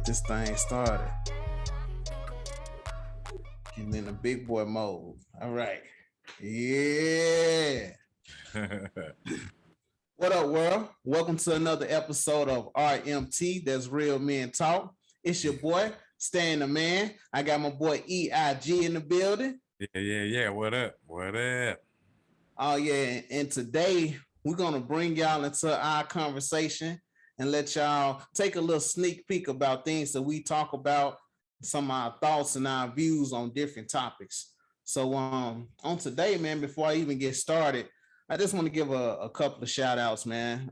this thing started. Getting in the big boy mode. All right. Yeah. What up, world? Welcome to another episode of RMT. That's Real Men Talk. It's your boy, Stan the Man. I got my boy EIG in the building. Yeah. What up? Oh, yeah. And today we're going to bring y'all into our conversation and let y'all take a little sneak peek about things that we talk about, some of our thoughts and our views on different topics. So on today, man, before I even get started, I just want to give a couple of shout outs, man.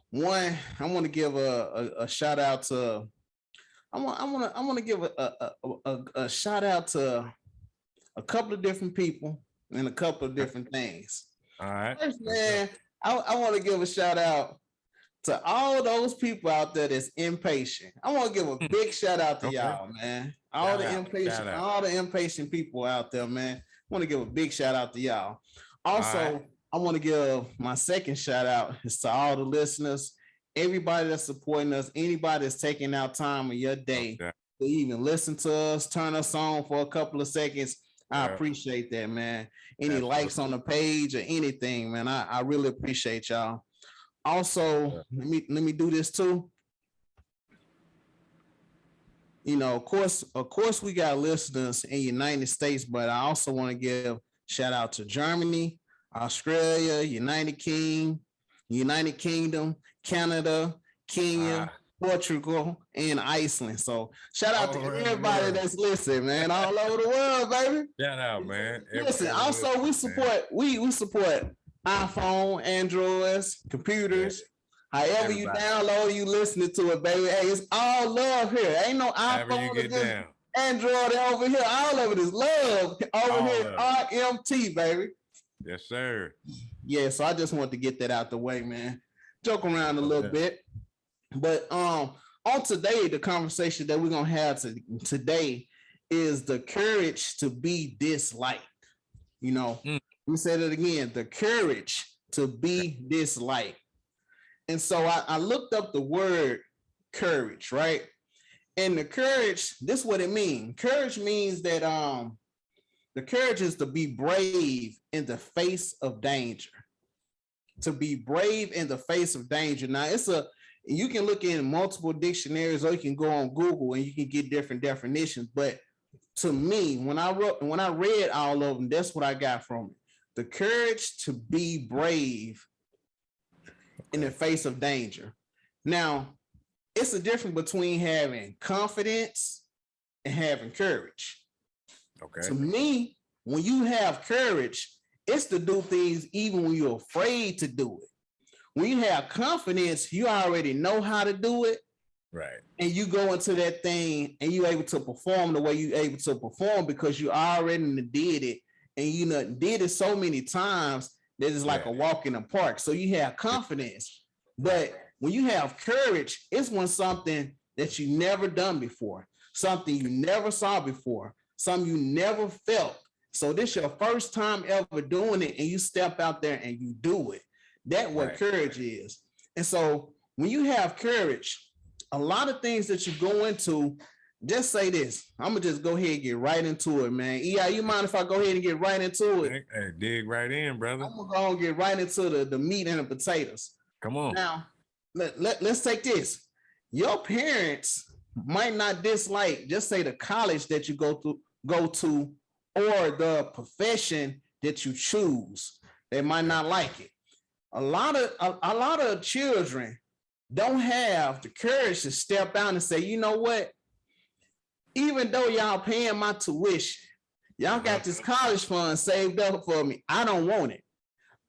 One, I want to give a shout out to I want to give a shout out to a couple of different people and a couple of different things. All right. First, man, I want to give a shout out to all those people out there that's impatient. I want to give a big shout out to y'all, man. All the impatient people out there, man. I want to give a big shout out to y'all. Also, I want to give my second shout out is to all the listeners, everybody that's supporting us, anybody that's taking out time of your day to even listen to us, turn us on for a couple of seconds. I appreciate that, man. Any likes on the page or anything, man. I really appreciate y'all. Also, let me do this too. You know, of course, we got listeners in the United States, but I also want to give shout out to Germany, Australia, United Kingdom, Canada, Kenya, Portugal, and Iceland. So shout out to everybody that's listening, man, all over the world, baby. Shout out, man. Listen, also we support iPhone, Androids, computers. However you download, you listening to it, baby. Hey, it's all love here. Ain't no iPhone, Android over here. All of it is love over here at RMT, baby. Yes, sir. Yeah, so I just want to get that out the way, man. Joke around a little bit. But on today, the conversation that we're gonna have today is the courage to be disliked. You know, we said it again, the courage to be disliked. And so I looked up the word courage, right? And the courage, this is what it means. Courage means that the courage is to be brave in the face of danger. To be brave in the face of danger. Now, you can look in multiple dictionaries or you can go on Google and you can get different definitions. But to me, when I read all of them, that's what I got from it. The courage to be brave in the face of danger. Now, it's a difference between having confidence and having courage. Okay. To me, when you have courage, it's to do things even when you're afraid to do it. When you have confidence, you already know how to do it. Right. And you go into that thing and you're able to perform the way you're able to perform because you already did it and you did it so many times that it's like a walk in the park. So you have confidence. But when you have courage, it's when something that you never done before, something you never saw before, something you never felt. So this is your first time ever doing it and you step out there and you do it. That's what courage is. And so when you have courage, a lot of things that you go into, just say this. I'm going to just go ahead and get right into it, man. EI, you mind if I go ahead and get right into it? Hey, dig right in, brother. I'm going to go and get right into the meat and the potatoes. Come on. Now, let's take this. Your parents might not dislike, just say the college that you go to, or the profession that you choose. They might not like it. A lot of children don't have the courage to step out and say, you know what? Even though y'all paying my tuition, y'all got this college fund saved up for me, I don't want it.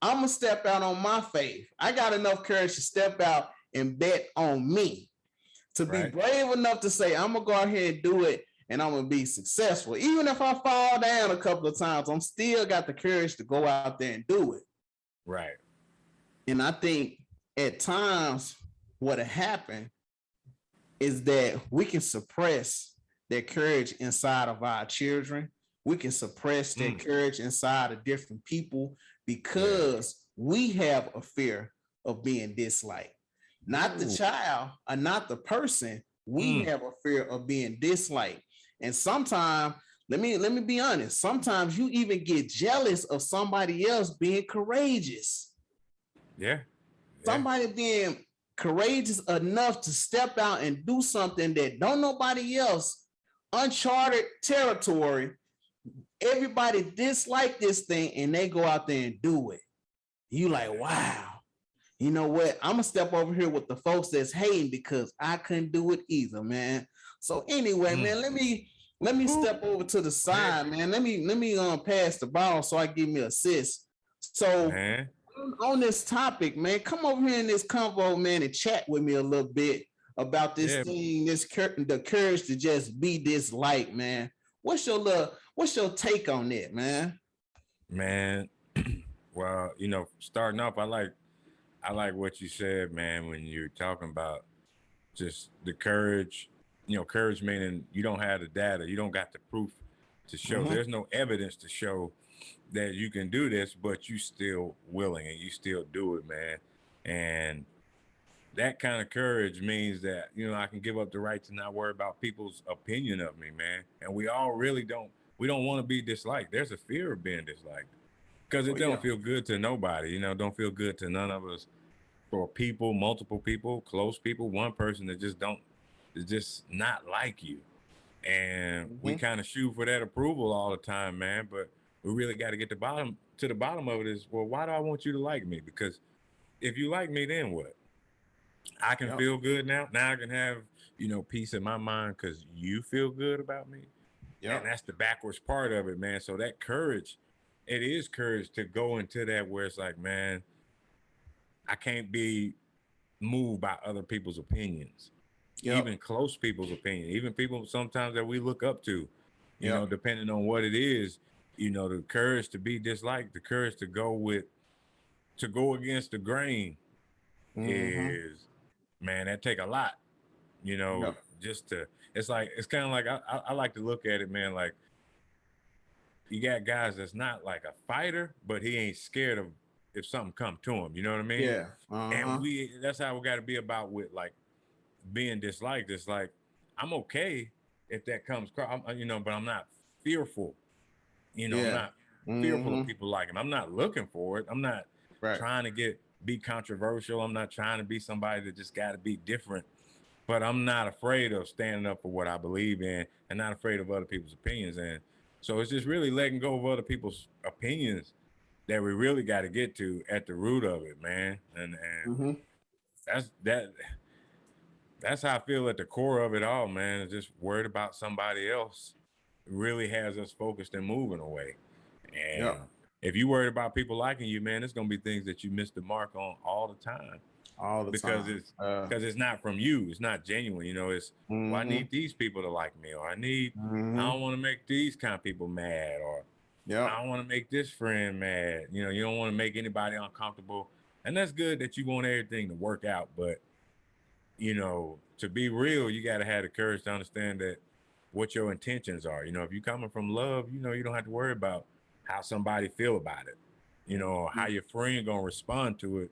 I'm going to step out on my faith. I got enough courage to step out and bet on me. To be brave enough to say, I'm going to go ahead and do it and I'm going to be successful. Even if I fall down a couple of times, I'm still got the courage to go out there and do it. Right. And I think at times what happened is that we can suppress that courage inside of our children. We can suppress that courage inside of different people because we have a fear of being disliked. Not the child or not the person, We have a fear of being disliked. And sometimes, let me be honest, sometimes you even get jealous of somebody else being courageous. Yeah. Somebody being courageous enough to step out and do something that don't nobody else, uncharted territory. Everybody dislike this thing and they go out there and do it. You like, wow. You know what? I'm gonna step over here with the folks that's hating because I couldn't do it either, man. So anyway, man, let me step over to the side, man. Let me pass the ball so I give me an assist. So on this topic, man, come over here in this convo, man, and chat with me a little bit about this thing, the courage to just be disliked, man. What's your take on it, man? Man, well, you know, starting off, I like what you said, man, when you're talking about just the courage, you know, courage meaning you don't have the data, you don't got the proof to show. There's no evidence to show that you can do this, but you still willing and you still do it, man. And that kind of courage means that, you know, I can give up the right to not worry about people's opinion of me, man. And we all really don't want to be disliked. There's a fear of being disliked because it don't feel good to nobody, you know, don't feel good to none of us. For people, multiple people, close people, one person that is just not like you. And we kind of shoot for that approval all the time, man. But we really got to get to the bottom of it is, well, why do I want you to like me? Because if you like me, then what? I can feel good now. Now I can have, you know, peace in my mind because you feel good about me. Yeah. And that's the backwards part of it, man. So that courage, it is courage to go into that where it's like, man, I can't be moved by other people's opinions, even close people's opinion, even people sometimes that we look up to, you know, depending on what it is, you know, the courage to be disliked, the courage to go against the grain is, man, that take a lot, you know, just to, it's kind of like, I like to look at it, man, like you got guys that's not like a fighter, but he ain't scared of if something come to him, you know what I mean? Yeah. And that's how we got to be about with like being disliked. It's like, I'm okay if that comes, you know, but I'm not fearful. You know, I'm not fearful of people liking. I'm not looking for it. I'm not trying to be controversial. I'm not trying to be somebody that just got to be different, but I'm not afraid of standing up for what I believe in and not afraid of other people's opinions. And so it's just really letting go of other people's opinions that we really got to get to at the root of it, man. And that's how I feel at the core of it all, man. It's just worried about somebody else. It really has us focused and moving away. And if you worried about people liking you, man, it's gonna be things that you miss the mark on all the time. Because it's not from you. It's not genuine. You know, it's well, I need these people to like me, or I don't want to make these kind of people mad, or I don't want to make this friend mad. You know, you don't want to make anybody uncomfortable. And that's good that you want everything to work out. But, you know, to be real, you got to have the courage to understand that what your intentions are. You know, if you're coming from love, you know, you don't have to worry about how somebody feel about it, you know, or how your friend going to respond to it,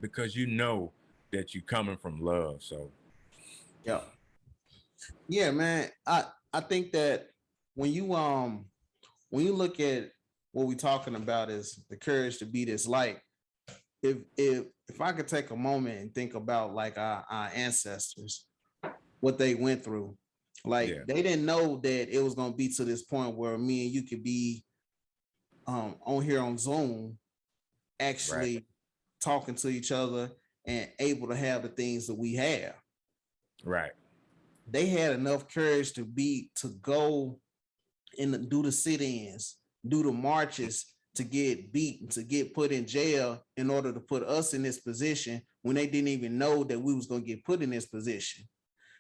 because you know that you coming from love. So, yeah, man. I think that when you look at what we're talking about is the courage to be disliked, if I could take a moment and think about like our ancestors, what they went through, like they didn't know that it was going to be to this point where me and you could be on here on Zoom actually talking to each other and able to have the things that we have. Right. They had enough courage to go and do the sit-ins, do the marches, to get beaten, to get put in jail in order to put us in this position when they didn't even know that we was going to get put in this position.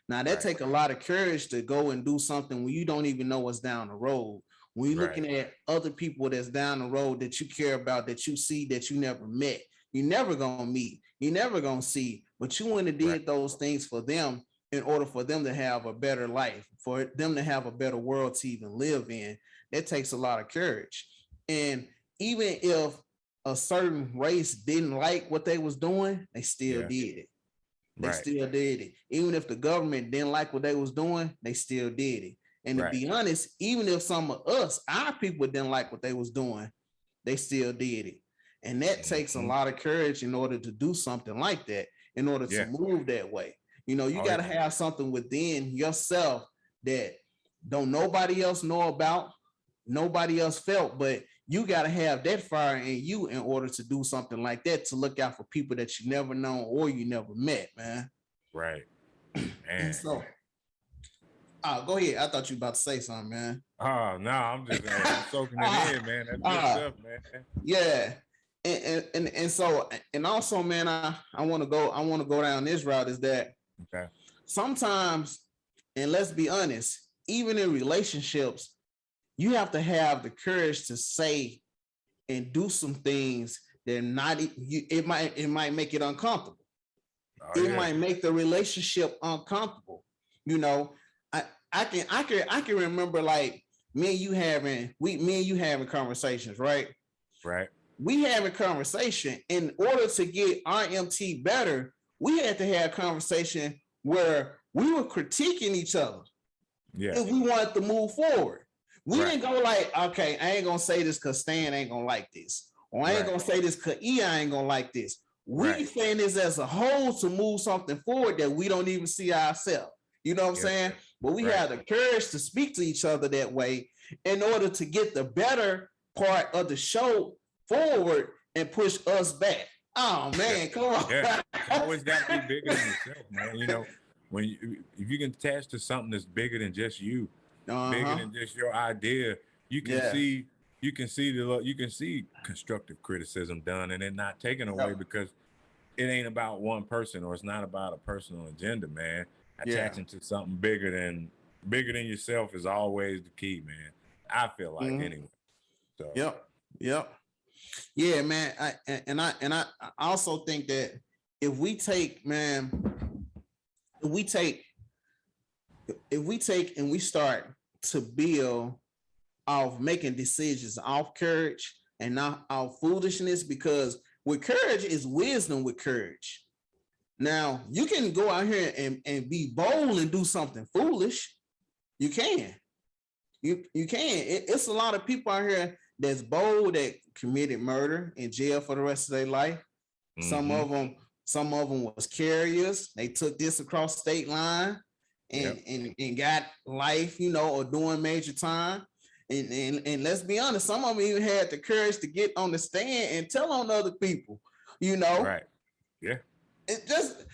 Now that take a lot of courage to go and do something when you don't even know what's down the road. When you're looking at other people that's down the road that you care about, that you see, that you never met, you never gonna meet, you never gonna see, but you went and did those things for them in order for them to have a better life, for them to have a better world to even live in. That takes a lot of courage. And even if a certain race didn't like what they was doing, they still did it. They Right. still did it. Even if the government didn't like what they was doing, they still did it. And to Right. be honest, even if some of us, our people didn't like what they was doing, they still did it. And that takes a Mhm. lot of courage in order to do something like that, in order to Yeah. move that way. You know, you Oh, got to yeah. have something within yourself that don't nobody else know about, nobody else felt, but you got to have that fire in you in order to do something like that, to look out for people that you never known or you never met, man. Right. And Man. so, go ahead. I thought you were about to say something, man. Oh no, I'm just I'm soaking it in, man. That's good stuff, man. Yeah. And so and also, man, I want to go down this route, is that Okay. sometimes, and let's be honest, even in relationships, you have to have the courage to say and do some things that not you, it might make it uncomfortable. Oh, It yeah. might make the relationship uncomfortable. You know, I can remember, like, me and you having conversations, right? Right. We having conversation. In order to get RMT better, we had to have a conversation where we were critiquing each other Yeah. if we wanted to move forward. We Right. didn't go like, okay, I ain't gonna say this because Stan ain't gonna like this, or I ain't Right. gonna say this because I ain't gonna like this. We Right. saying this as a whole to move something forward that we don't even see ourselves. You know what I'm Yes, saying? sir. But we Right. have the courage to speak to each other that way in order to get the better part of the show forward and push us back. Oh man, come on. Yeah. It's always got to be bigger than yourself, man. You know, when if you can attach to something that's bigger than just you, bigger than just your idea, you can Yeah. see you can see constructive criticism done and it not taken away Yep. because it ain't about one person or it's not about a personal agenda, man. Yeah. Attaching to something bigger than yourself is always the key, man. I feel like Mhm. anyway. So Yep. Yeah, man. I also think that if we take, man, if we take and we start to build off making decisions off courage and not off foolishness, because with courage is wisdom with courage. Now you can go out here and be bold and do something foolish. You can. You can. It's a lot of people out here that's bold that committed murder in jail for the rest of their life. Some of them was carriers. They took this across state line and got life, you know, or doing major time. And let's be honest, some of them even had the courage to get on the stand and tell on other people, you know. Right. Yeah. It just,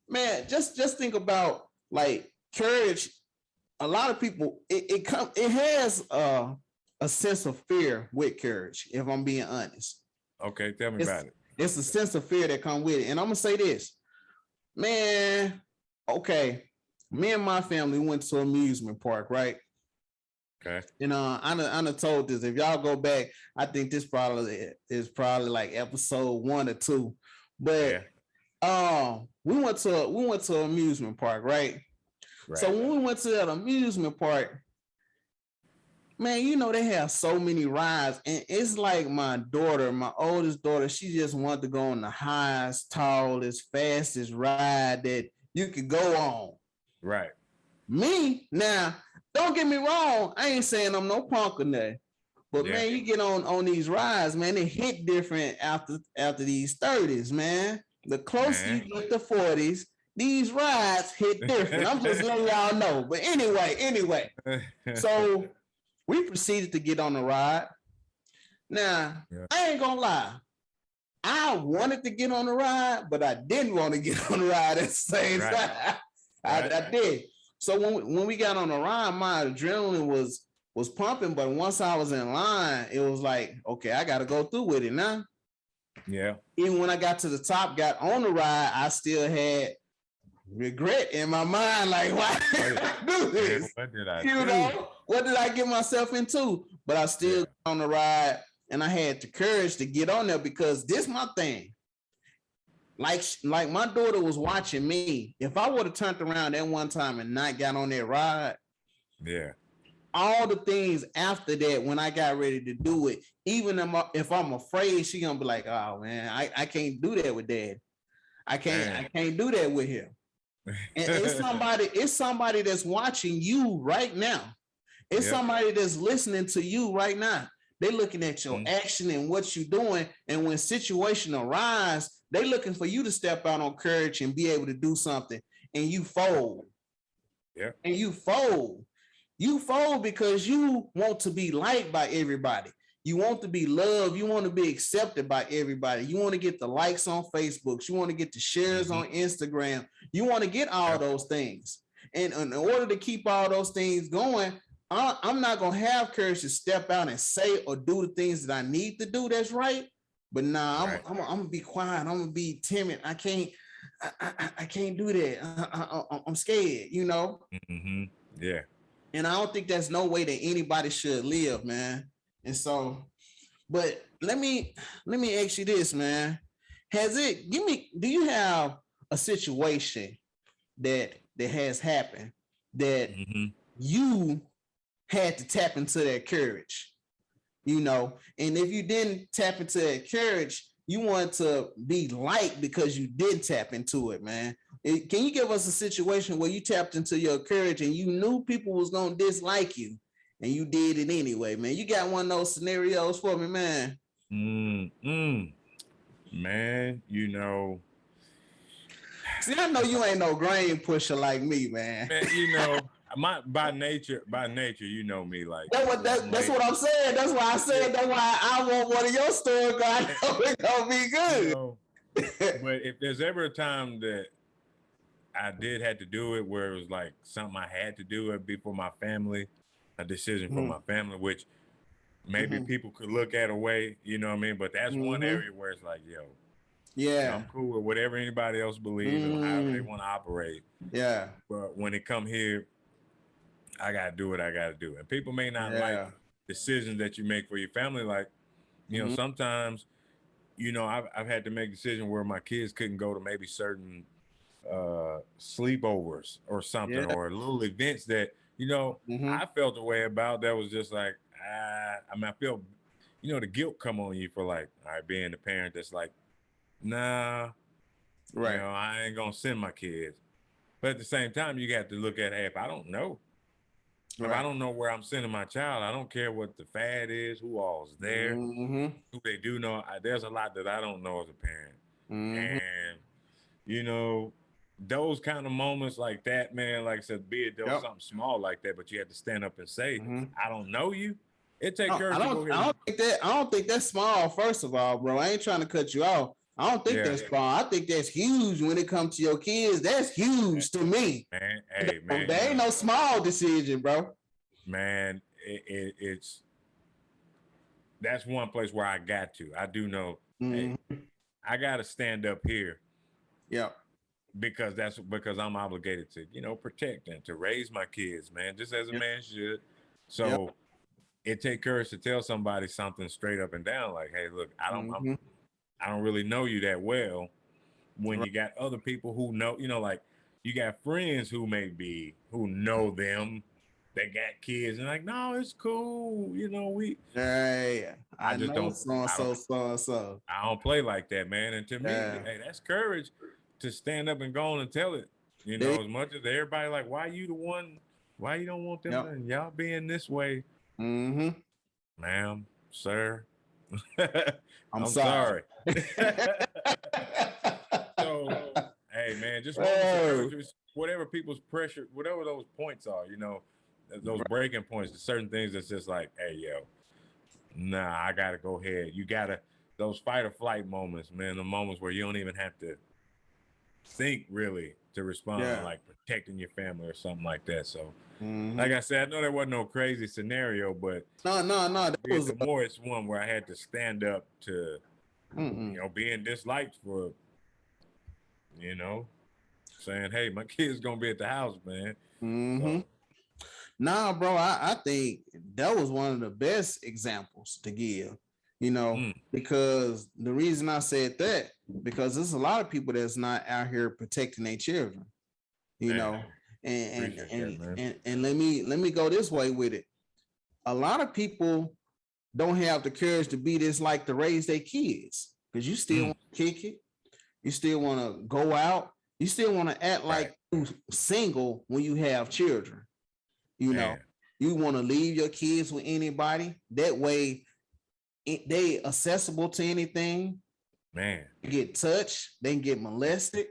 man, just think about, like, courage. A lot of people, it has a sense of fear with courage, if I'm being honest. Okay, tell me about it. It's a sense of fear that come with it. And I'm gonna say this, man. Okay, me and my family went to an amusement park, right? Okay. And I done told this. If y'all go back, I think this probably is like episode 1 or 2. But we went to an amusement park, right? So when we went to that amusement park, man, you know, they have so many rides, and it's like my oldest daughter, she just wanted to go on the highest, tallest, fastest ride that you could go on. Right. Me, now, don't get me wrong, I ain't saying I'm no punk or nothing, but man, you get on these rides, man, it hit different after these 30s, man. The closer you get to 40s, these rides hit different. I'm just letting y'all know. But anyway, so we proceeded to get on the ride. Now, I ain't gonna lie, I wanted to get on the ride, but I didn't want to get on the ride at the same time. I did. So when we got on the ride, my adrenaline was pumping, but once I was in line, it was like, okay, I got to go through with it now. Yeah. Even when I got to the top, got on the ride, I still had regret in my mind, like, why did I do this? What did I do? What did I get myself into? But I still got on the ride, and I had the courage to get on there, because this my thing. Like my daughter was watching me. If I would have turned around that one time and not got on that ride, all the things after that, when I got ready to do it, even if I'm afraid, she gonna be like, oh man, I can't do that with dad. I can't do that with him. And it's somebody that's watching you right now. It's somebody that's listening to you right now. They're looking at your action and what you're doing. And when situation arise, they're looking for you to step out on courage and be able to do something. And you fold. Yeah. And you fold. You fold because you want to be liked by everybody. You want to be loved. You want to be accepted by everybody. You want to get the likes on Facebook. You want to get the shares on Instagram. You want to get all those things. And in order to keep all those things going, I'm not going to have courage to step out and say or do the things that I need to do that's right. But I'm going to be quiet. I'm going to be timid. I can't do that. I'm scared, you know? Yeah. And I don't think that's no way that anybody should live, man. And so, but let me ask you this, man. Do you have a situation that has happened that you had to tap into that courage, you know? And if you didn't tap into that courage, you want to be liked because you did tap into it, man. Can you give us a situation where you tapped into your courage and you knew people was going to dislike you and you did it anyway, man? You got one of those scenarios for me, man? Man, you know. See, I know you ain't no grain pusher like me, man. Man, you know, by nature, you know me like that's what I'm saying. That's why I said that's why I want one of your stories. I know it's gonna be good. You know, but if there's ever a time that I did have to do it where it was like something I had to do it before my family, a decision for my family, which maybe people could look at a way, you know what I mean? But that's one area where it's like, yo, yeah, I'm cool with whatever anybody else believes and however they want to operate. Yeah. But when it come here, I gotta do what I gotta do. And people may not like decisions that you make for your family. Like, you know, sometimes, you know, I've had to make decisions where my kids couldn't go to maybe certain sleepovers or something or little events that, you know, I felt a way about that was just like, I mean, I feel, you know, the guilt come on you for like, all right, being the parent that's like, nah, you know, I ain't gonna send my kids. But at the same time, you got to look at, hey, if I don't know, if I don't know where I'm sending my child, I don't care what the fad is, who all's there, who they do know. There's a lot that I don't know as a parent. And, you know, those kind of moments like that, man, like I said, be it there was something small like that, but you had to stand up and say, I don't know you. It takes courage to go ahead. I don't think that's small, first of all, bro. I ain't trying to cut you off. I don't think that's small. I think that's huge when it comes to your kids. That's huge to me. Man, hey, man. There ain't no small decision, bro. Man, it's that's one place where I got to. I do know hey, I got to stand up here. Yeah. Because I'm obligated to, you know, protect and to raise my kids, man, just as a man should. So it takes courage to tell somebody something straight up and down, like, hey, look, I don't really know you that well. When you got other people who know, you know, like you got friends who know them, they got kids, and like, no, it's cool, you know, I just don't. I don't play like that, man. And to me, hey, that's courage to stand up and go on and tell it. You know, as much as everybody like, why you the one? Why you don't want them? And y'all being this way, ma'am, sir. I'm sorry. So, hey, man, just whatever people's pressure, whatever those points are, you know, those breaking points, to certain things that's just like, hey, yo, nah, I gotta go ahead. You gotta, those fight or flight moments, man, the moments where you don't even have to think really to respond, like protecting your family or something like that. So, like I said, I know there wasn't no crazy scenario, but no, it's one where I had to stand up to, you know, being disliked for, you know, saying, hey, my kid's gonna be at the house, man. So, nah, bro, I think that was one of the best examples to give, you know, because the reason I said that, because there's a lot of people that's not out here protecting their children, you know, and let me go this way with it. A lot of people don't have the courage to be this like to raise their kids, because you still want to kick it. You still want to go out. You still want to act like you single when you have children. You know, Man. you want to leave your kids with anybody. That way, they accessible to anything. Man. They get touched. They can get molested.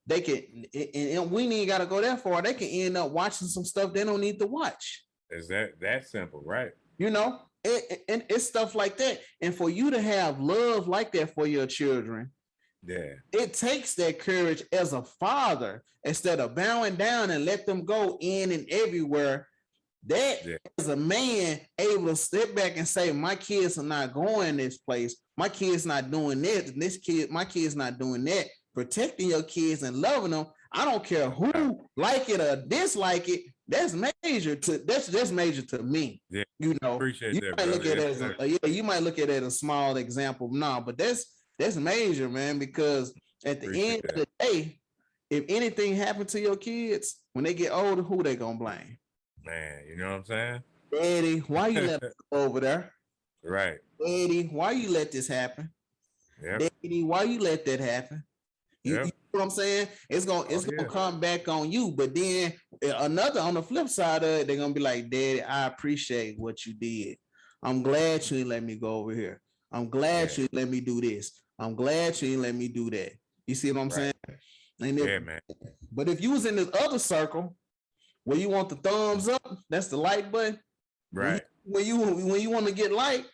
They can, and we ain't got to go that far. They can end up watching some stuff they don't need to watch. Is that simple, right? You know, and it's stuff like that. And for you to have love like that for your children, yeah, it takes that courage as a father, instead of bowing down and let them go in and everywhere. That as a man able to step back and say, my kids are not going this place. My kids not doing this. My kids not doing that. Protecting your kids and loving them. I don't care who like it or dislike it. That's major to me. Yeah, you know. Appreciate you that. Might look at it as you might look at it as a small example, no, but that's major, man. Because at the end of the day, if anything happened to your kids when they get older, who they gonna blame? Man, you know what I'm saying? Daddy, why you let them go over there? Right. Daddy, why you let this happen? Yep. Daddy, why you let that happen? You know what I'm saying? It's gonna come back on you. But then on the flip side of it, they're gonna be like, Daddy, I appreciate what you did. I'm glad you didn't let me go over here. I'm glad you didn't let me do this. I'm glad you didn't let me do that. You see what I'm saying? And man. But if you was in this other circle where you want the thumbs up, that's the like button. Right. When you want to get like,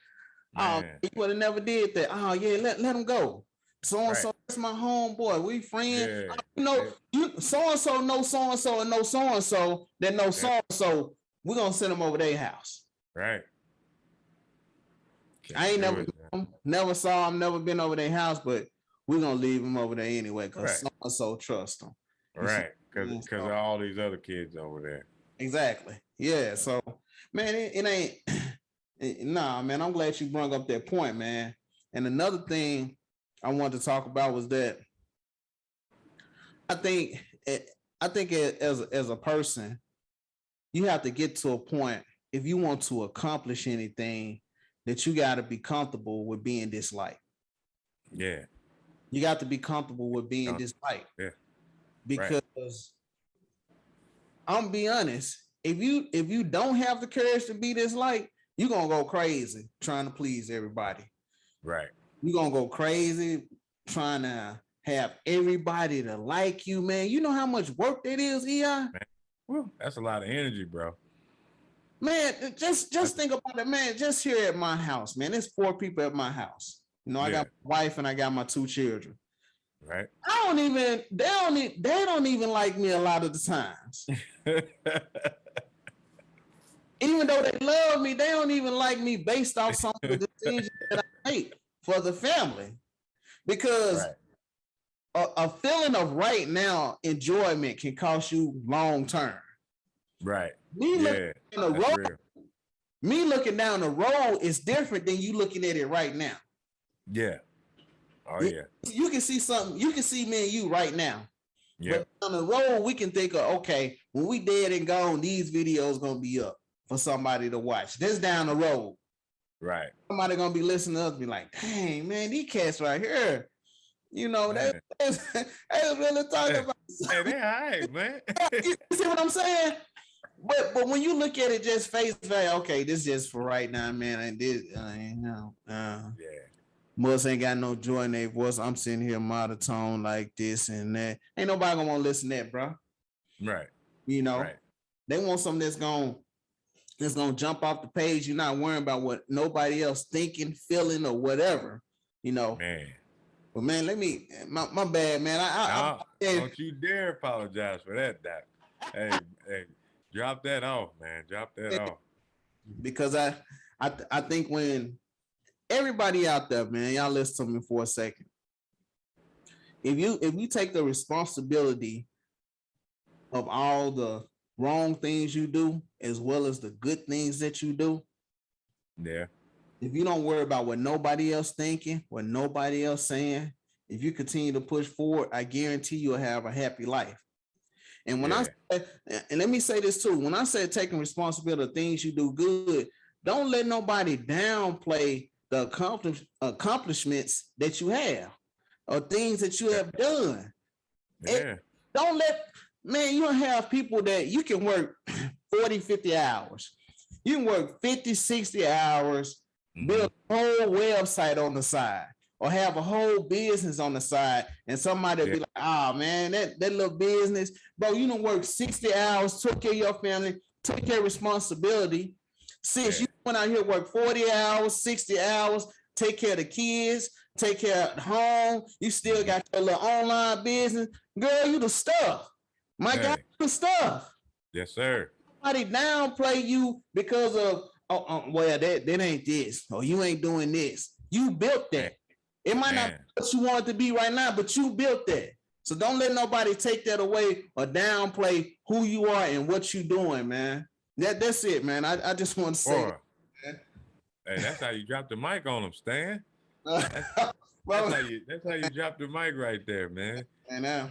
you would have never did that. Oh yeah, let him go. So and so, that's my homeboy. We friends. You know, so and so know so and so and know so and so that know so and so. We're gonna send them over their house. Right. I ain't never saw them, never been over their house, but we're gonna leave them over there anyway because so and so trust them. Right. Because of all these other kids over there. Exactly. Yeah. So, man, it ain't. Nah, man. I'm glad you brought up that point, man. And another thing I wanted to talk about was that I think as a person, you have to get to a point, if you want to accomplish anything, that you got to be comfortable with being disliked. Yeah. You got to be comfortable with being disliked. Yeah. Because I'm gonna be honest, if you don't have the courage to be disliked, you're gonna go crazy trying to please everybody. Right. You're gonna go crazy trying to have everybody to like you, man. You know how much work that is, EI? Man, well, that's a lot of energy, bro. Man, just think about it, man. Just here at my house, man. There's 4 people at my house. You know, I got my wife and I got my 2 children. Right. They don't even like me a lot of the times. Even though they love me, they don't even like me based off some of the decisions that I make for the family. Because a feeling of right now enjoyment can cost you long term. Right. Me looking down the road is different than you looking at it right now. Yeah. Oh yeah. You can see something. You can see me and you right now. Yeah. But on the road, we can think of, okay, when we dead and gone, these videos gonna be up for somebody to watch. This down the road. Right. Somebody gonna be listening to us, be like, dang, man, these cats right here. You know, they really talking about. Hey, they all right, man. You see what I'm saying? But when you look at it just face value, okay, this is just for right now, man. And this, Must ain't got no joy in their voice. I'm sitting here monotone like this and that. Ain't nobody gonna want to listen to that, bro. Right. You know, they want something that's gonna jump off the page. You're not worrying about what nobody else thinking, feeling, or whatever. You know, man. But man, my bad, man. Don't you dare apologize for that, Doc. Hey, drop that off, man. Drop that off. Because I think when everybody out there, man, y'all listen to me for a second. If you take the responsibility of all the wrong things you do, as well as the good things that you do. Yeah. If you don't worry about what nobody else thinking, what nobody else saying, if you continue to push forward, I guarantee you'll have a happy life. And when I say, and let me say this too, when I say taking responsibility of things you do good, don't let nobody downplay the accomplishments that you have. or things that you have done. Yeah. Don't let, man, you don't have people that you can work 40, 50 hours. You can work 50, 60 hours, build a whole website on the side, or have a whole business on the side, and somebody will be like, oh man, that little business, bro, you don't work 60 hours, took care of your family, took care of responsibility. Since you went out here, work 40 hours, 60 hours, take care of the kids, take care of the home, you still got your little online business. Girl, you the stuff. My guy, you the stuff. Yes, sir. Somebody downplay you because of, well, that ain't this, or you ain't doing this. You built that. It might not be what you want it to be right now, but you built that. So don't let nobody take that away or downplay who you are and what you doing, man. That's it, man. I just want to say. Hey, that's how you drop the mic on them, Stan. That's how you drop the mic right there, man. I know.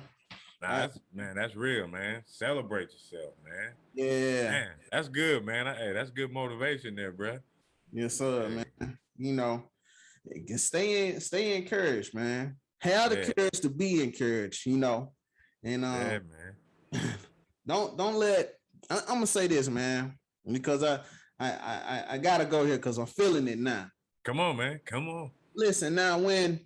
That's real, man. Celebrate yourself, man. Yeah. Man, that's good, man. Hey, that's good motivation there, bro. Yes, sir, man. You know, stay encouraged, man. Have the courage to be encouraged, you know. And man. Don't let, I'm gonna say this, man, because I gotta go here because I'm feeling it now. Come on, man. Come on. Listen, now when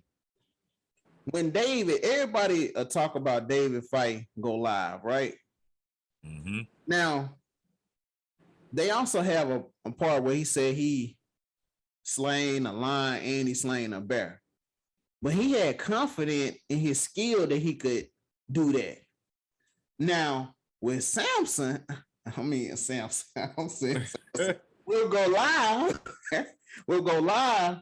David, everybody talk about David fight go live, right? Mm-hmm. Now, they also have a part where he said he slain a lion and he slain a bear. But he had confidence in his skill that he could do that. Now, with Samson, we'll go live. We'll go live.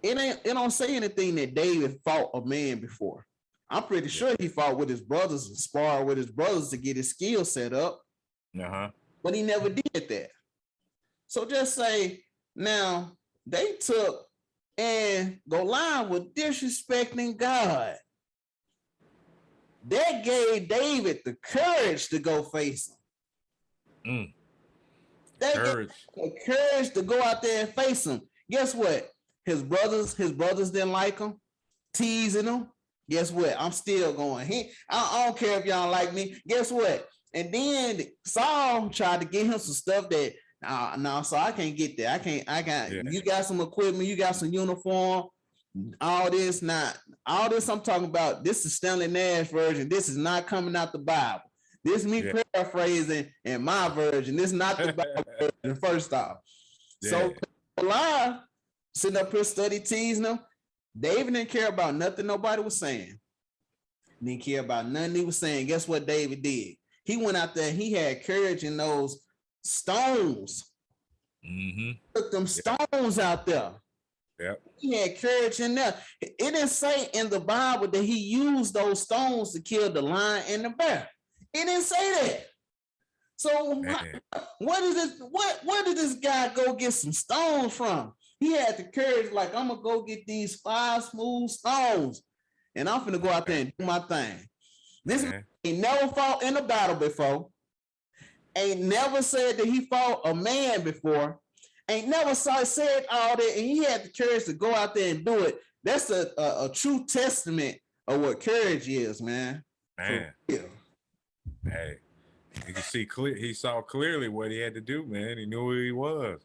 It don't say anything that David fought a man before. I'm pretty sure he fought with his brothers and sparred with his brothers to get his skill set up. But he never did that. So just say, now they took and Goliath was disrespecting God. That gave David the courage to go face him. That gave the courage to go out there and face him. Guess what? His brothers didn't like him, teasing him. Guess what? I'm still going. I don't care if y'all like me. Guess what? And then Saul tried to get him some stuff that no, so I can't get that. You got some equipment, you got some uniform, all this. All this I'm talking about, this is Stanley Nash version. This is not coming out the Bible. This is me paraphrasing in my version. This is not the Bible version, first off. So live, sitting up here study teasing them. David didn't care about nothing nobody was saying. Didn't care about nothing he was saying. Guess what David did? He went out there, he had courage in those stones. Took them stones out there. He had courage in there. It didn't say in the Bible that he used those stones to kill the lion and the bear. It didn't say that. So where did this guy go get some stones from? He had the courage, like, I'm gonna go get these 5 smooth stones and I'm gonna go out there and do my thing. This man ain't never fought in a battle before. Ain't never said that he fought a man before. Ain't never said all that, and he had the courage to go out there and do it. That's a true testament of what courage is, man. Hey, you can see clear. He saw clearly what he had to do, man. He knew who he was.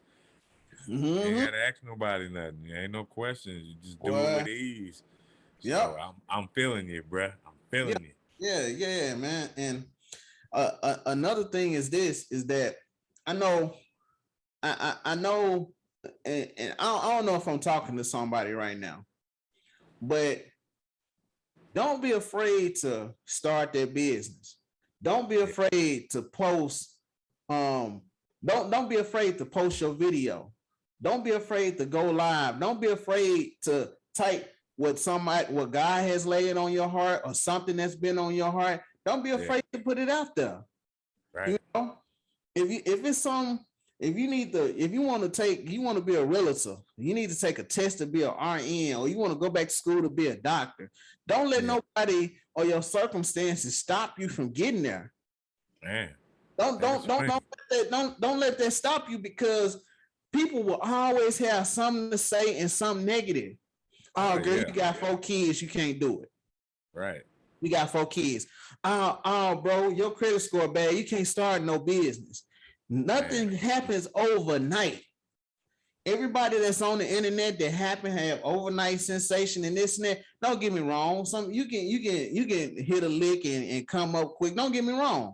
You ain't had to ask nobody nothing. There ain't no questions. You just do it with ease. So I'm feeling you, bruh. I'm feeling you. Yeah, man. And another thing is that I know, and I don't know if I'm talking to somebody right now, but don't be afraid to start that business. Don't be afraid to post. Don't be afraid to post your video. Don't be afraid to go live. Don't be afraid to type what God has laid on your heart or something that's been on your heart. Don't be afraid to put it out there. Right. You know, if you want to be a realtor, you need to take a test to be an RN, or you want to go back to school to be a doctor. Don't let nobody or your circumstances stop you from getting there. Man. Don't let that stop you, because people will always have something to say and something negative. Oh, girl, yeah. you got 4 kids, you can't do it. Right. We got 4 kids. Bro, your credit score bad. You can't start no business. Nothing happens overnight. Everybody that's on the internet that happen to have overnight sensation and this and that. Don't get me wrong. Some you can hit a lick and come up quick. Don't get me wrong.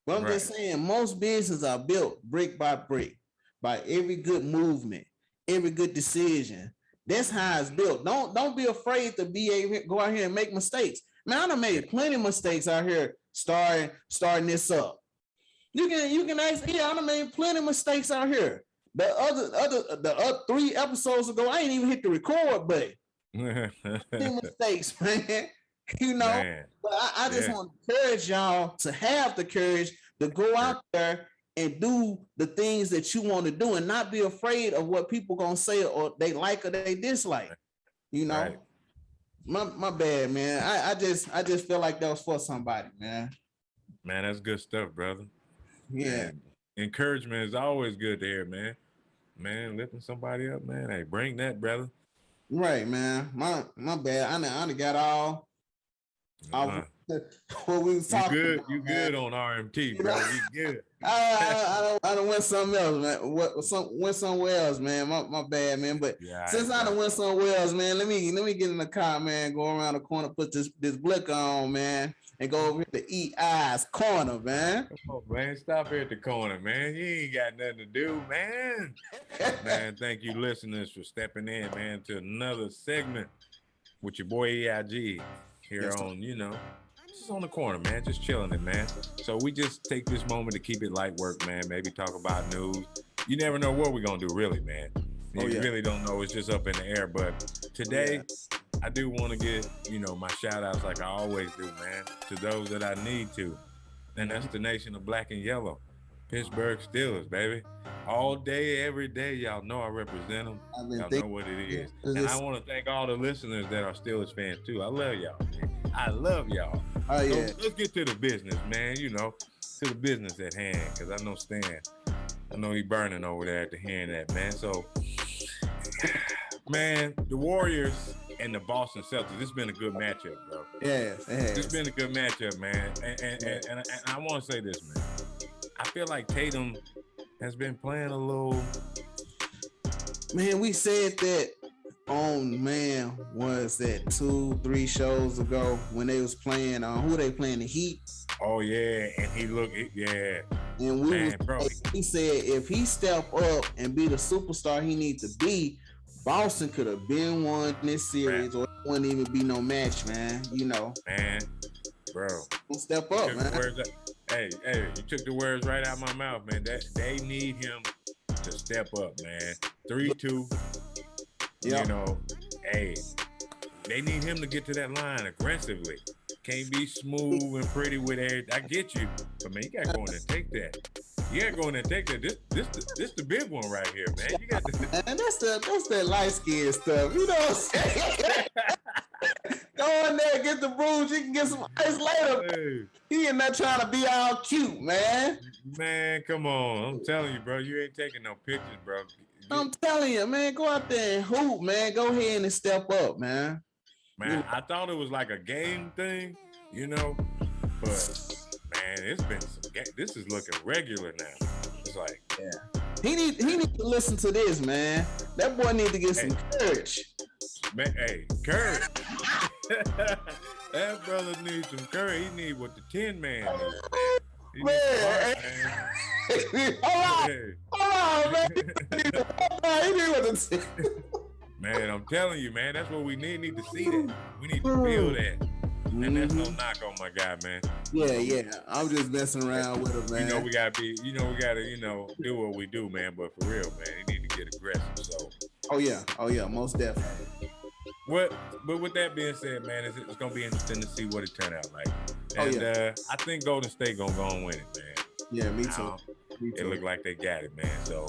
But I'm just saying, most businesses are built brick by brick by every good movement, every good decision. That's how it's built. Don't be afraid to go out here and make mistakes. Man, I done made plenty of mistakes out here starting this up. You can ask, I done made plenty of mistakes out here. The 3 episodes ago, I ain't even hit the record button. Mistakes, man. Man. But I just want to encourage y'all to have the courage to go out there and do the things that you want to do and not be afraid of what people gonna say or they like or they dislike. My bad, man. I just feel like that was for somebody, man. Man, that's good stuff, brother. Yeah. And encouragement is always good to hear, man. Man, lifting somebody up, man. Hey, bring that, brother. Right, man. My bad. I done got all what we was talking about. You good on RMT, bro. We good. I don't went something else, man. Went somewhere else, man. My bad, man. But since I done went somewhere else, man, let me get in the car, man. Go around the corner, put this blicker on, man, and go over to EI's corner, man. Come on, man. Stop here at the corner, man. You ain't got nothing to do, man. Man, thank you, listeners, for stepping in, man, to another segment with your boy EIG here on, just on the corner, man, just chilling it, man. So we just take this moment to keep it light work, man. Maybe talk about news. You never know what we're gonna do, really, man. You really don't know. It's just up in the air. But today, I do want to get, my shout outs like I always do, man, to those that I need to. And that's the nation of black and yellow. Pittsburgh Steelers, baby. All day, every day, y'all know I represent them. Y'all know what it is. And I want to thank all the listeners that are Steelers fans, too. I love y'all, man. I love y'all. Oh, yeah. So let's get to the business, man, to the business at hand, because I know Stan, he burning over there at the hearing that, man. So, man, the Warriors and the Boston Celtics, this has been a good matchup, bro. Yeah, it's been a good matchup, man. And I want to say this, man. I feel like Tatum has been playing a little. Man, we said that was that 2-3 shows ago when they was playing who they playing, the Heat. Oh yeah, and he looked And we said if he step up and be the superstar he needs to be, Boston could have been won this series, or it wouldn't even be no match, man. Man, bro, step up, man. Hey, you took the words right out of my mouth, man. They need him to step up, man. 3-2. Hey, they need him to get to that line aggressively. Can't be smooth and pretty with it. I get you, but man, you gotta go in and take that. You gotta go in and take that. This the big one right here, man. You got to. And that's that light skin stuff. You know what I'm saying? Go in there, get the brooms. You can get some ice later. Hey. He ain't not trying to be all cute, man. Man, come on. I'm telling you, bro. You ain't taking no pictures, bro. I'm telling you, man. Go out there and hoop, man. Go ahead and step up, man. Man, I thought it was like a game thing, but man, it's been this is looking regular now. It's like, he need to listen to this, man. That boy need to get some courage. Man, courage. That brother needs some courage. He need what the Tin Man needs. Hold on, man. He need what the Man, I'm telling you, man, that's what we need to see that. We need to feel that. And that's no knock on my guy, man. Yeah. I'm just messing around with him, man. We gotta do what we do, man. But for real, man, he need to get aggressive. So. Oh yeah, most definitely. But with that being said, man, it's gonna be interesting to see what it turned out like. And I think Golden State gonna go and win it, man. Yeah, me too. It looked like they got it, man. So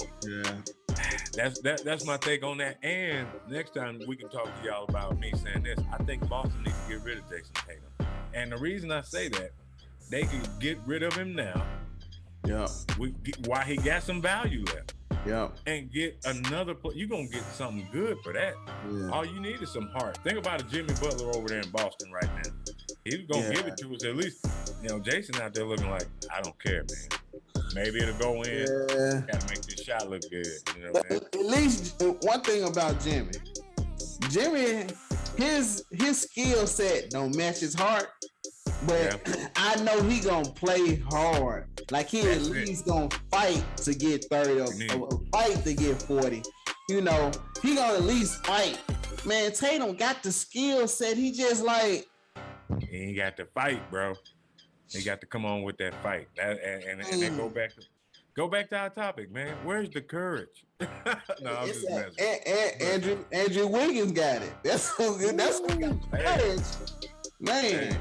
that's my take on that. And next time we can talk to y'all about me saying this. I think Boston needs to get rid of Jason Tatum. And the reason I say that, they can get rid of him now. Yeah. Why he got some value left. Yep. and get another play. You're gonna get something good for that. Yeah. All you need is some heart. Think about a Jimmy Butler over there in Boston right now. He's gonna give it to us. At least, Jason out there looking like, I don't care, man. Maybe it'll go in. Yeah. Gotta make this shot look good. You know what I'm saying? At least one thing about Jimmy, his skill set don't match his heart, but I know he gonna play hard. Like he at least gonna fight to get 30 or fight to get 40. He gonna at least fight. Man, Tatum got the skill set. He just like he ain't got to fight, bro. He got to come on with that fight. And then go back to our topic, man. Where's the courage? No, I'm just messing. Andrew Wiggins got it. That's who got the courage. Man.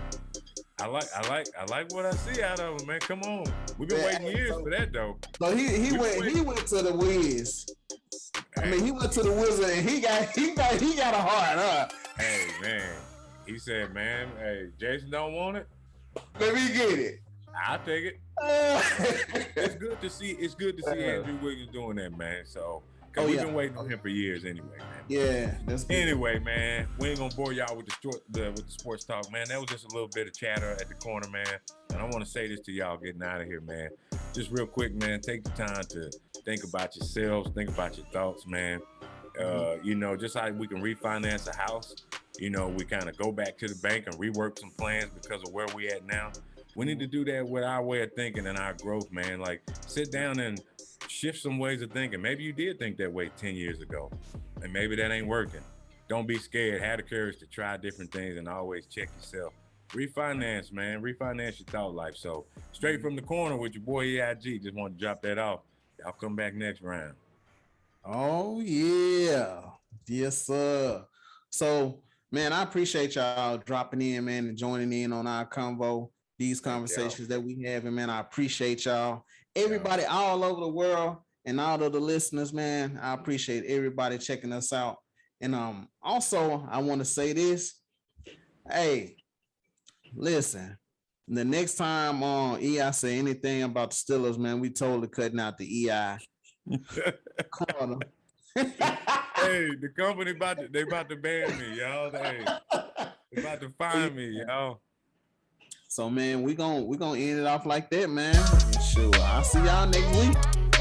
I like what I see out of him, man. Come on. We've been waiting years for that though. So he went to the Wiz. I mean, he went to the Wizard and he got a heart, huh? Hey man. He said, man, hey, Jason don't want it. Let me get it. I'll take it. It's good to see Andrew Wiggins doing that, man. So we've been waiting on him for years anyway, man. Yeah, that's good. Anyway, man, we ain't gonna bore y'all with the sports talk, man. That was just a little bit of chatter at the corner, man. And I want to say this to y'all getting out of here, man. Just real quick, man, take the time to think about yourselves, think about your thoughts, man. Just like we can refinance a house, we kind of go back to the bank and rework some plans because of where we at now. We need to do that with our way of thinking and our growth, man. Like sit down and shift some ways of thinking. Maybe you did think that way 10 years ago and maybe that ain't working. Don't be scared. Have the courage to try different things and always check yourself. Refinance, man. Refinance your thought life. So straight from the corner with your boy EIG. Just want to drop that off. I'll come back next round. Oh, yeah. Yes, sir. So, man, I appreciate y'all dropping in, man, and joining in on our convo, these conversations that we have. And, man, I appreciate y'all. Everybody all over the world and all of the listeners, man, I appreciate everybody checking us out. And also, I want to say this. Hey, listen, the next time EI say anything about the Steelers, man, we totally cutting out the EI corner. Hey, the company about to ban me, y'all. Hey, they about to fire me, y'all. So man, we gonna end it off like that, man. Sure. I'll see y'all next week.